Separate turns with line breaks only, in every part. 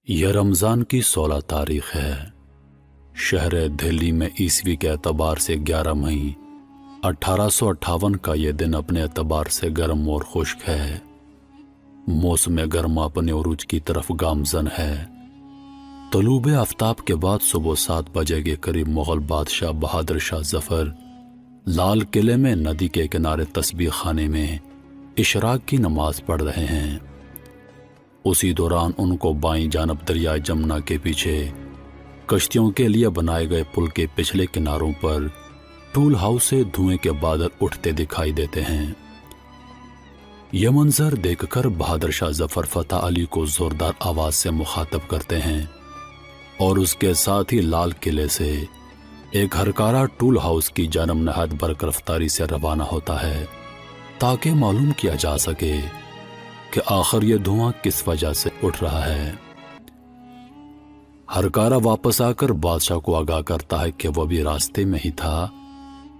यह रमज़ान की 16 तारीख है। शहर दिल्ली में ईस्वी के एतबार से 11 मई 1858 का यह दिन अपने एतबार से गर्म और खुश्क है। मौसम गर्मा अपने उरूज की तरफ गामजन है। तलूब आफ्ताब के बाद सुबह 7 बजे के करीब मुगल बादशाह बहादुर शाह जफर लाल किले में नदी के किनारे तस्बीह खाने में इशराक की नमाज पढ़ रहे हैं। उसी दौरान उनको बाईं जानब दरिया जमुना के पीछे कश्तियों के लिए बनाए गए पुल के पिछले किनारों पर टूल हाउस से धुएं के बादल उठते दिखाई देते हैं। यह मंजर देखकर बहादुर शाह जफर फतेह अली को जोरदार आवाज से मुखातब करते हैं और उसके साथ ही लाल किले से एक हरकारा टूल हाउस की जानब नहायत बरक रफ्तारी से रवाना होता है ताकि मालूम किया जा सके कि आखिर यह धुआं किस वजह से उठ रहा है। हरकारा वापस आकर बादशाह को आगाह करता है कि वह भी रास्ते में ही था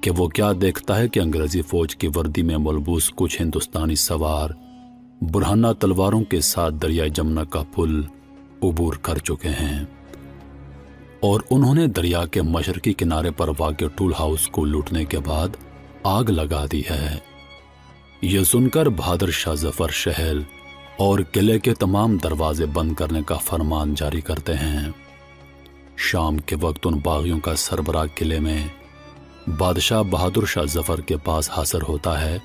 कि वो क्या देखता है कि अंग्रेजी फौज की वर्दी में मलबूस कुछ हिंदुस्तानी सवार बुरहाना तलवारों के साथ दरिया जमुना का पुल उबूर कर चुके हैं और उन्होंने दरिया के मशरकी किनारे पर वाक़ टूल हाउस को लूटने के बाद आग लगा दी है। यह सुनकर बहादुर शाह जफर शहर और किले के तमाम दरवाजे बंद करने का फरमान जारी करते हैं। शाम के वक्त उन बागियों का सरबराह किले में बादशाह बहादुर शाह जफर के पास हाजिर होता है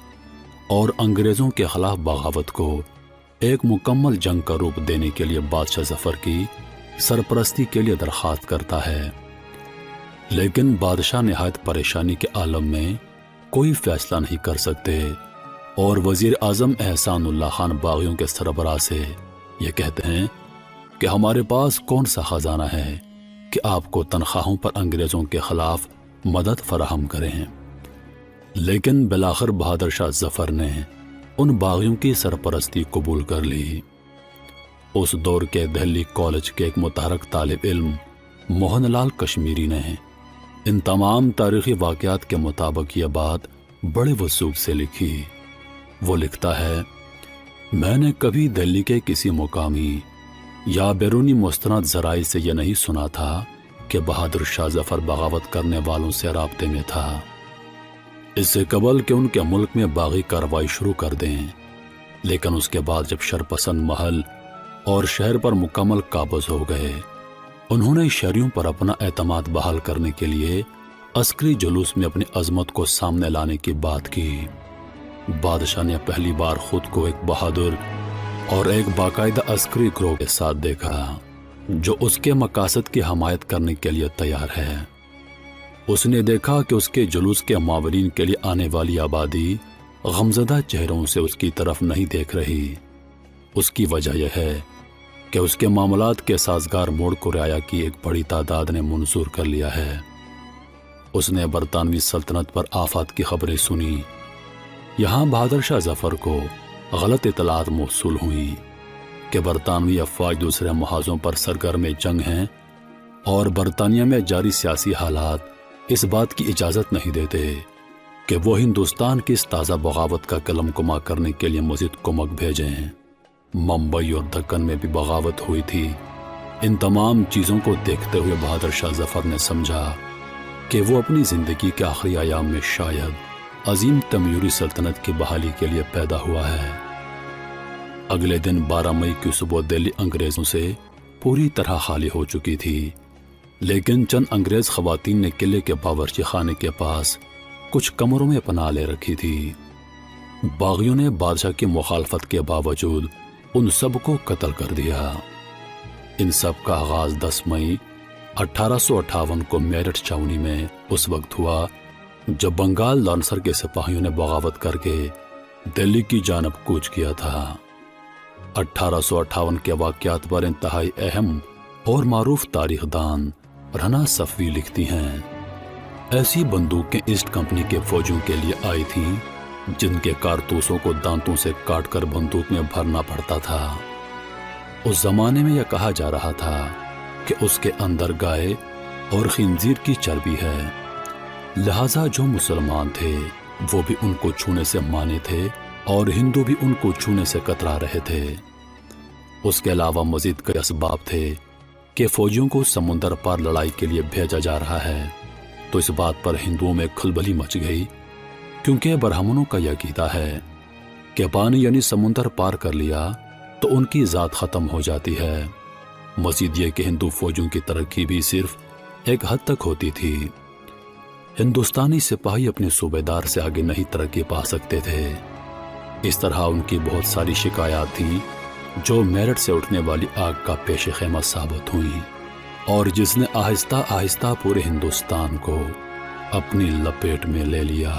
और अंग्रेजों के खिलाफ बगावत को एक मुकम्मल जंग का रूप देने के लिए बादशाह जफर की सरपरस्ती के लिए दरखास्त करता है। लेकिन बादशाह निहायत परेशानी के आलम में कोई फैसला नहीं कर सकते और वजीर आजम एहसानुल्लाह खान बागियों के सरबराह से ये कहते हैं कि हमारे पास कौन सा खजाना है कि आपको तनख्वाहों पर अंग्रेजों के खिलाफ मदद फराहम करें। लेकिन बिलाखिर बहादुर शाह जफर ने उन बागियों की सरपरस्ती कबूल कर ली। उस दौर के दिल्ली कॉलेज के एक मुतहरक तालिब इल्म मोहनलाल कश्मीरी ने इन तमाम तारीखी वाक़यात के मुताबिक यह बात बड़े वसूख से लिखी। वो लिखता है, मैंने कभी दिल्ली के किसी मुकामी या बैरूनी मुस्तनद ज़राए से यह नहीं सुना था कि बहादुर शाह जफर बगावत करने वालों से राब्ते में था। इससे कबल कि उनके मुल्क में बागी कार्रवाई शुरू कर दें। लेकिन उसके बाद जब शरपसंद महल और शहर पर मुकम्मल काबज हो गए, उन्होंने शहरियों पर अपना एतमाद बहाल करने के लिए अस्करी जुलूस में अपनी अजमत को सामने लाने की बात की। बादशाह ने पहली बार खुद को एक बहादुर और एक बाकायदा अस्करी ग्रोह के साथ देखा जो उसके मकासद की हमायत करने के लिए तैयार है। उसने देखा कि उसके जुलूस के मावरीन के लिए आने वाली आबादी गमज़दा चेहरों से उसकी तरफ नहीं देख रही। उसकी वजह यह है कि उसके मामलात के साजगार मोड़ को रियाया की एक बड़ी तादाद ने मंजूर कर लिया है। उसने बरतानवी सल्तनत पर आफत की खबरें सुनी। यहाँ बहादुर शाह जफर को गलत इतलात मौसूल हुई कि बरतानवी अफवाज दूसरे महाजों पर सरगर्म जंग हैं और बरतानिया में जारी सियासी हालात इस बात की इजाज़त नहीं देते कि वो हिंदुस्तान की इस ताज़ा बगावत का कलमकुमा करने के लिए मज़ीद कुमक भेजें। मुंबई और दक्कन में भी बगावत हुई थी। इन तमाम चीज़ों को देखते हुए बहादुर शाह जफर ने समझा कि वो अपनी ज़िंदगी के आखिरी अयाम में शायद अजीम तमयूरी सल्तनत की बहाली के लिए पैदा हुआ है। अगले दिन 12 मई की सुबह दिल्ली अंग्रेज़ों से पूरी तरह खाली हो चुकी थी। लेकिन चंद अंग्रेज़ ख़वातीन ने किले के बावर्ची खाने के पास कुछ कमरों में पनाह ले रखी थी। बागियों ने बादशाह की मुखालफत के बावजूद उन सब को कत्ल कर दिया। इन सब का आगाज़ 10 मई 1858 को मेरठ छावनी में उस वक्त हुआ जब बंगाल लांसर के सिपाहियों ने बगावत करके दिल्ली की जानब कूच किया था। 1858 के वाक़यात पर इंतहाई अहम और मारूफ तारीखदान रना सफ़वी लिखती हैं, ऐसी बंदूकें ईस्ट कंपनी के फौजियों के लिए आई थीं जिनके कारतूसों को दांतों से काटकर बंदूक में भरना पड़ता था। उस जमाने में यह कहा जा रहा था कि उसके अंदर गाय और खिंजीर की चर्बी है, लिहाजा जो मुसलमान थे वो भी उनको छूने से माने थे और हिंदू भी उनको छूने से कतरा रहे थे। اس کے علاوہ مزید کئی اسباب تھے کہ فوجیوں کو سمندر پار لڑائی کے لیے بھیجا جا رہا ہے، تو اس بات پر ہندوؤں میں کھلبلی مچ گئی، کیونکہ برہمنوں کا یہ عقیدہ ہے کہ پانی یعنی سمندر پار کر لیا تو ان کی ذات ختم ہو جاتی ہے۔ مزید یہ کہ ہندو فوجوں کی ترقی بھی صرف ایک حد تک ہوتی تھی۔ ہندوستانی سپاہی اپنے صوبیدار سے آگے نہیں ترقی پا سکتے تھے۔ اس طرح ان کی بہت ساری شکایات تھیں جو میرٹھ سے اٹھنے والی آگ کا پیش خیمہ ثابت ہوئی، اور جس نے آہستہ آہستہ پورے ہندوستان کو اپنی لپیٹ میں لے لیا۔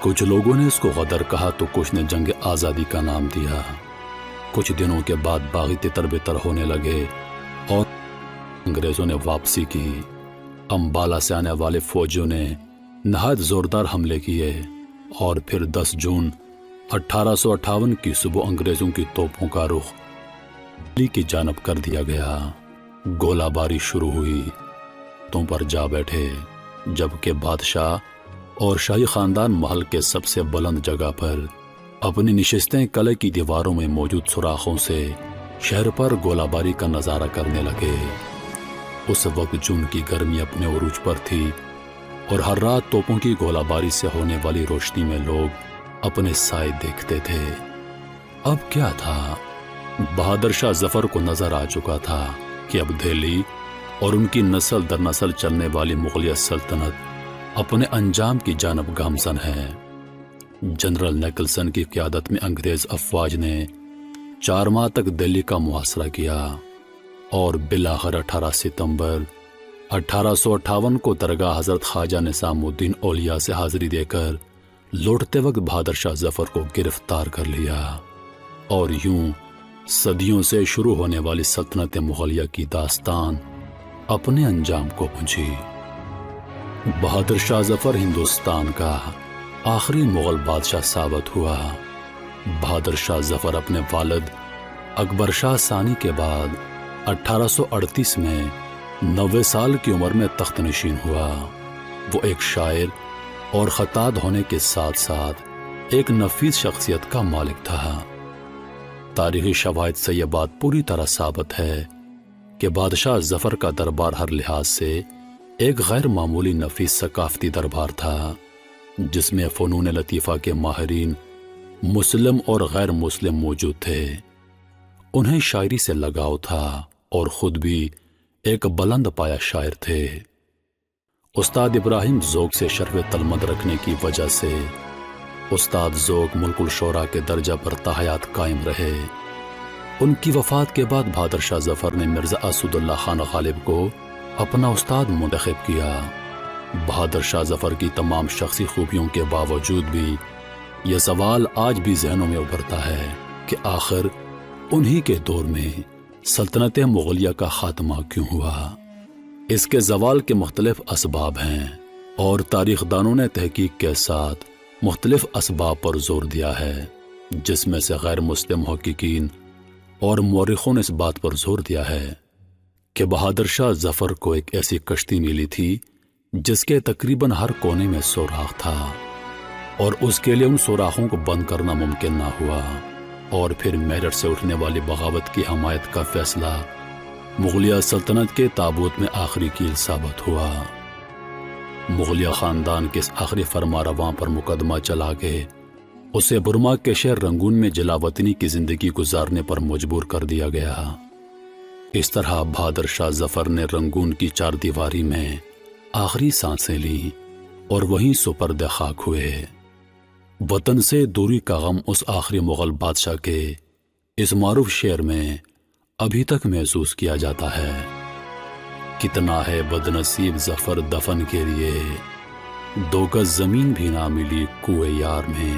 کچھ لوگوں نے اس کو غدر کہا تو کچھ نے جنگ آزادی کا نام دیا۔ کچھ دنوں کے بعد باغی تتر بتر ہونے لگے اور انگریزوں نے واپسی کی۔ امبالہ سے آنے والے فوجیوں نے نہایت زوردار حملے کیے، اور پھر 10 جون 1858 کی صبح انگریزوں کی توپوں کا رخ دلی کی جانب کر دیا گیا۔ گولہ باری شروع ہوئی، تم پر جا بیٹھے، جبکہ بادشاہ اور شاہی خاندان محل کے سب سے بلند جگہ پر اپنی نشستیں قلعے کی دیواروں میں موجود سوراخوں سے شہر پر گولہ باری کا نظارہ کرنے لگے۔ اس وقت جون کی گرمی اپنے عروج پر تھی، اور ہر رات توپوں کی گولہ باری سے ہونے والی روشنی میں لوگ اپنے سائے دیکھتے تھے۔ اب کیا تھا؟ بہادر شاہ ظفر کو نظر آ چکا تھا کہ اب دہلی اور ان کی نسل در نسل چلنے والی مغلیہ سلطنت اپنے انجام کی جانب گامزن ہے۔ جنرل نیکلسن کی قیادت میں انگریز افواج نے 4 ماہ تک دہلی کا محاصرہ کیا، اور بالآخر 18 ستمبر 1858 کو درگاہ حضرت خواجہ نظام الدین اولیاء سے حاضری دے کر لوٹتے وقت بہادر شاہ ظفر کو گرفتار کر لیا، اور یوں صدیوں سے شروع ہونے والی سلطنت مغلیہ کی داستان اپنے انجام کو پہنچی۔ بہادر شاہ ظفر ہندوستان کا آخری مغل بادشاہ ثابت ہوا۔ بہادر شاہ ظفر اپنے والد اکبر شاہ ثانی کے بعد 1838 میں 90 سال کی عمر میں تخت نشین ہوا۔ وہ ایک شاعر اور خطاط ہونے کے ساتھ ساتھ ایک نفیس شخصیت کا مالک تھا۔ تاریخی شواہد سے یہ بات پوری طرح ثابت ہے کہ بادشاہ ظفر کا دربار ہر لحاظ سے ایک غیر معمولی نفیس ثقافتی دربار تھا، جس میں فنون لطیفہ کے ماہرین مسلم اور غیر مسلم موجود تھے۔ انہیں شاعری سے لگاؤ تھا، اور خود بھی ایک بلند پایا شاعر تھے۔ استاد ابراہیم ذوق سے شرف تلمد رکھنے کی وجہ سے استاد ذوق ملک الشعراء کے درجہ پر تاحیات قائم رہے۔ ان کی وفات کے بعد بہادر شاہ ظفر نے مرزا اسد اللہ خان غالب کو اپنا استاد منتخب کیا۔ بہادر شاہ ظفر کی تمام شخصی خوبیوں کے باوجود بھی یہ سوال آج بھی ذہنوں میں ابھرتا ہے کہ آخر انہی کے دور میں سلطنت مغلیہ کا خاتمہ کیوں ہوا؟ اس کے زوال کے مختلف اسباب ہیں، اور تاریخ دانوں نے تحقیق کے ساتھ مختلف اسباب پر زور دیا ہے، جس میں سے غیر مسلم محققین اور مورخوں نے اس بات پر زور دیا ہے کہ بہادر شاہ ظفر کو ایک ایسی کشتی ملی تھی جس کے تقریباً ہر کونے میں سوراخ تھا، اور اس کے لیے ان سوراخوں کو بند کرنا ممکن نہ ہوا، اور پھر میرٹھ سے اٹھنے والی بغاوت کی حمایت کا فیصلہ مغلیہ سلطنت کے تابوت میں آخری کیل ثابت ہوا۔ مغلیہ خاندان کے اس آخری فرما رواں پر مقدمہ چلا کے اسے برما کے شہر رنگون میں جلا وطنی کی زندگی گزارنے پر مجبور کر دیا گیا۔ اس طرح بہادر شاہ ظفر نے رنگون کی 4 دیواری میں آخری سانسیں لی، اور وہیں سپرد خاک ہوئے۔ وطن سے دوری کا غم اس آخری مغل بادشاہ کے اس معروف شعر میں ابھی تک محسوس کیا جاتا ہے۔ کتنا ہے بد نصیب ظفر دفن کے لیے، 2 گز زمین بھی نہ ملی کوئے یار میں۔